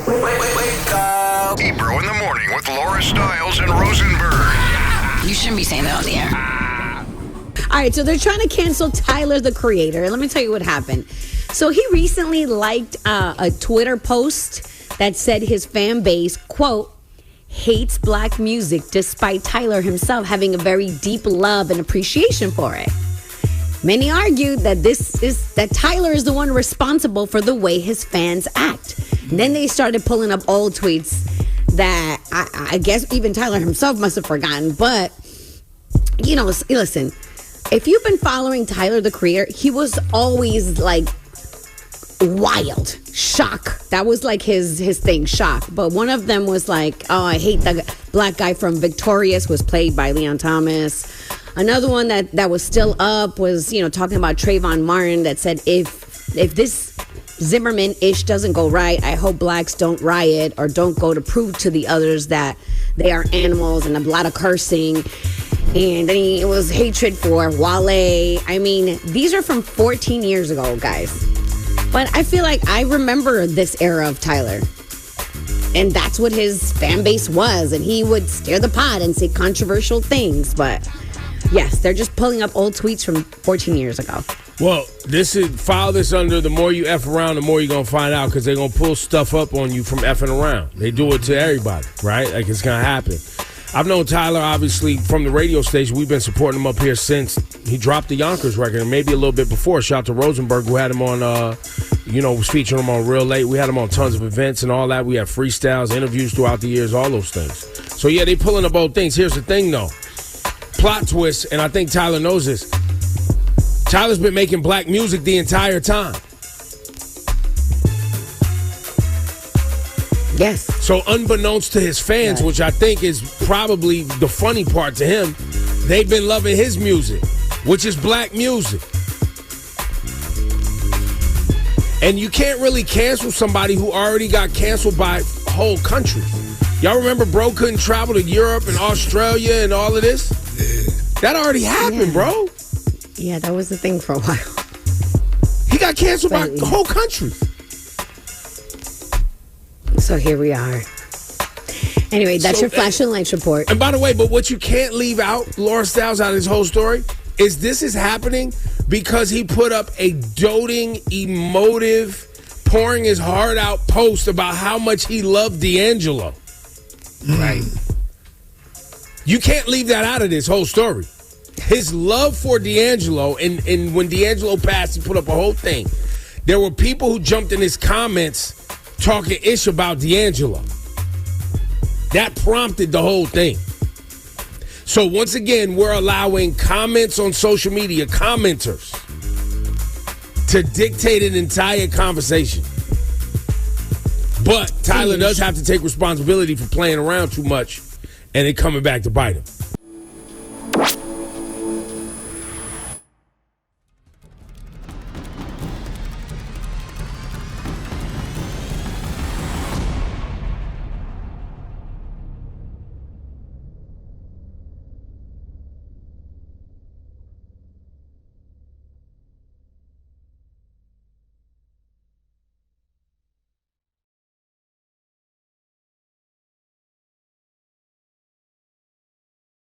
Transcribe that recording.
Wake up. Ebro in the morning with Laura Stiles and Rosenberg. You shouldn't be saying that on the air. All right, so they're trying to cancel Tyler, the Creator. And let me tell you what happened. So he recently liked a Twitter post that said his fan base, quote, hates black music despite Tyler himself having a very deep love and appreciation for it. Many argued that Tyler is the one responsible for the way his fans act. And then they started pulling up old tweets that I guess even Tyler himself must have forgotten. But, you know, listen, if you've been following Tyler, the Creator, he was always like wild. Shock. That was like his thing, shock. But one of them was like, oh, I hate the black guy from Victorious, was played by Leon Thomas. Another one that was still up was, you know, talking about Trayvon Martin, that said, if this Zimmerman-ish doesn't go right, I hope blacks don't riot or don't go to prove to the others that they are animals, and a lot of cursing. And then it was hatred for Wale. I mean, these are from 14 years ago, guys. But I feel like I remember this era of Tyler. And that's what his fan base was. And he would stir the pot and say controversial things. But yes, they're just pulling up old tweets from 14 years ago. Well, file this under the more you F around, the more you're going to find out, because they're going to pull stuff up on you from effing around. They do it to everybody, right? Like, it's going to happen. I've known Tyler, obviously, from the radio station. We've been supporting him up here since he dropped the Yonkers record, and maybe a little bit before. Shout out to Rosenberg, who had him on, was featuring him on Real Late. We had him on tons of events and all that. We had freestyles, interviews throughout the years, all those things. So, yeah, they pulling up old things. Here's the thing, though. Plot twist, and I think Tyler knows this. Tyler's been making black music the entire time. Yes. So unbeknownst to his fans, which I think is probably the funny part to him, they've been loving his music, which is black music. And you can't really cancel somebody who already got canceled by whole countries. Y'all remember bro couldn't travel to Europe and Australia and all of this? That already happened, bro. Yeah, that was the thing for a while. He got canceled by the whole country. So here we are. Anyway, that's your Flash and Lights report. And by the way, but what you can't leave out, Laura Stiles, out of this whole story, is this is happening because he put up a doting, emotive, pouring his heart out post about how much he loved D'Angelo. Right. You can't leave that out of this whole story. His love for D'Angelo, and when D'Angelo passed, he put up a whole thing. There were people who jumped in his comments talking ish about D'Angelo. That prompted the whole thing. So once again, we're allowing comments on social media, commenters, to dictate an entire conversation. But Tyler does have to take responsibility for playing around too much and it coming back to bite him.